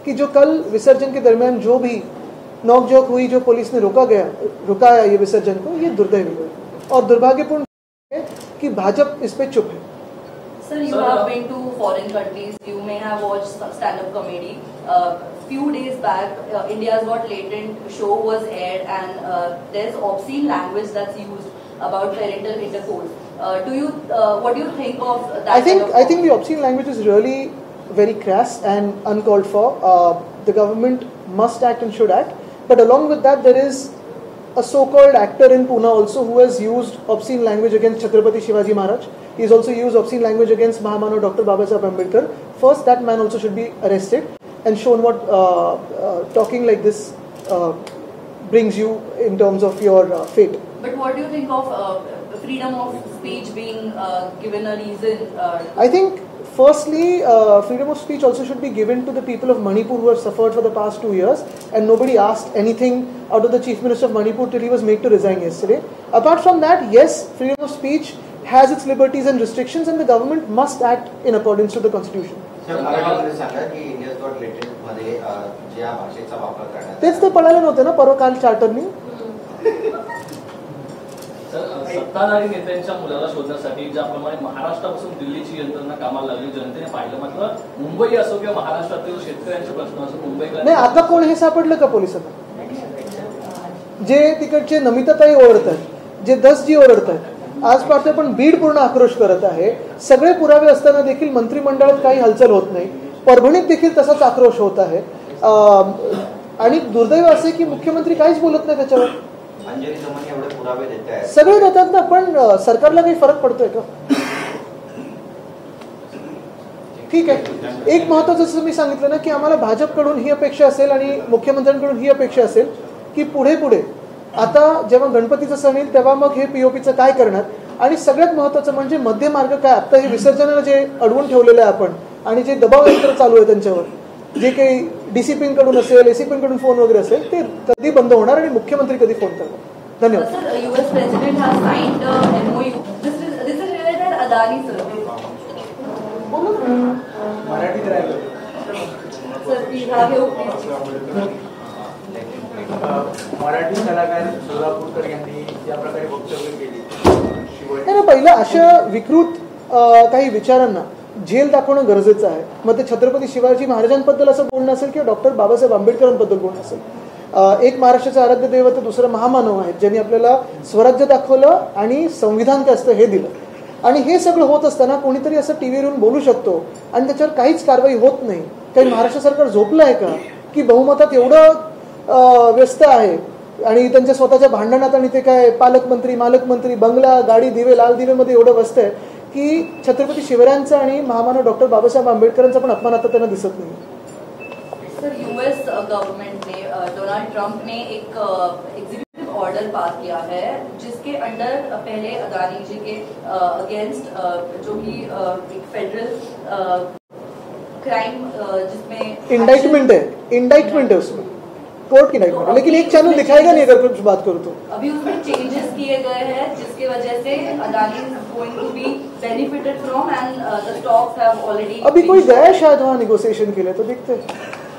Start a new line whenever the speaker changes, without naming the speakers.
कि जो कल विसर्जन के दरमियान जो भी नोकझोंक हुई, जो पुलिस ने रुकाया ये विसर्जन को, ये दुर्दैवी है और दुर्भाग्यपूर्ण है कि भाजपा इस पे चुप है।
Sir, you have been to foreign countries. You may have watched stand-up comedy. Few days back, India's Got Latent show was aired, and there's obscene language that's used about parental intercourse. What do you think of that?
I think the obscene language is really very crass and uncalled for. The government must act and should act. But along with that, there is a so-called actor in Pune also who has used obscene language against Chhatrapati Shivaji Maharaj. He has also used obscene language against Mahamano Dr. Babasaheb Ambedkar. First, that man also should be arrested and shown what talking like this brings you in terms of your fate.
But what do you think of freedom of speech being given a reason?
I think firstly, freedom of speech also should be given to the people of Manipur who have suffered for the past 2 years, and nobody asked anything out of the Chief Minister of Manipur till he was made to resign yesterday. Apart from that, yes, freedom of speech has its liberties and restrictions, and the government must act in accordance with the constitution. तेच ते पळाले नव्हते ना परवा काल चार्टरनी.
सत्ताधारी नेत्यांच्या मुलाला शोधण्यासाठी ज्याप्रमाणे महाराष्ट्रापासून दिल्लीची यंत्रणा कामाला लागली जनतेने पाहिलं, मात्र मुंबई असो किंवा महाराष्ट्रातील शेतकऱ्यांचे प्रश्न असो मुंबईकर
नाही. आता कोण हे सापडलं का पोलिसांना? जे तिकडचे नमिताताई ओरडतात, जे दसजी ओरडतात, आज पाहतो पण बीड पूर्ण आक्रोश करत आहे. सगळे पुरावे असताना देखील मंत्रिमंडळात काही हालचाल होत नाही. परभणीत देखील तसाच आक्रोश होत आहे. आणि दुर्दैव असे की मुख्यमंत्री काहीच बोलत नाही त्याच्यावर. सगळे देतात ना, पण सरकारला काही फरक पडतोय का? ठीक आहे. एक महत्वाचं जसं मी सांगितलं ना की आम्हाला भाजपकडून ही अपेक्षा असेल आणि मुख्यमंत्र्यांकडून ही अपेक्षा असेल की पुढे आता जेव्हा गणपतीचा सण येईल तेव्हा मग हे पीओपीचं काय करणार, आणि सगळ्यात महत्वाचं म्हणजे मध्य मार्ग काय. आता हे विसर्जनाला जे अडवून ठेवलेलं आहे आपण आणि जे दबाव यंत्र चालू आहे त्यांच्यावर, जे काही डीसीपींकडून असेल, एसीपींकडून फोन वगैरे असेल, ते कधी बंद होणार आणि मुख्यमंत्री कधी फोन करणार. धन्यवाद.
US president has signed MOU. This is related Adani sir. Sir, please have your please.
Marathi कलाकार सोलापूरकर यांनी या प्रकारे वक्तव्य केली.
नाही, पहिलं अशा विकृत काही विचारांना जेल दाखवणं गरजेचं आहे. मग ते छत्रपती शिवाजी महाराजांबद्दल असं बोलणं असेल किंवा डॉक्टर बाबासाहेब आंबेडकरांबद्दल बोलणं असेल. एक महाराष्ट्राचं आराध्य दैवत, दुसरं महामानव आहेत ज्यांनी आपल्याला स्वराज्य दाखवलं आणि संविधान काय असतं हे दिलं. आणि हे सगळं होत असताना कोणीतरी असं टीव्हीवरून बोलू शकतो आणि त्याच्यावर काहीच कारवाई होत नाही. काही महाराष्ट्र सरकार झोपलं आहे का की बहुमतात एवढं व्यस्त आहे आणि त्यांच्या स्वतःच्या भांडणात आणि ते काय पालकमंत्री मालकमंत्री बंगला गाडी दिवे लाल दिवेमध्ये एवढं व्यस्त आहे की छत्रपती शिवरायांचा आणि महामानव डॉक्टर बाबासाहेब आंबेडकरांचा पण अपमान आता त्यांना दिसत नाही.
सर, यूएस गवर्नमेंट ने डोनाल्ड ट्रंप ने एक एग्जीक्यूटिव ऑर्डर पास किया है जिसके अंडर पहले अदानी जी के अगेंस्ट जो भी एक फेडरल क्राइम जिसमें
इंडाइटमेंट है उसमें कोर्ट की इंडाइटमेंट, लेकिन एक चैनल दिखाएगा नहीं अगर कुछ बात करूं तो.
अभी उसमें चेंजेस किए गए हैं जिसकी वजह से Adani going to be benefited from and the stocks have already.
अभी कोई गया शायद वहाँ नेगोशिएशन के लिए, तो देखते हैं.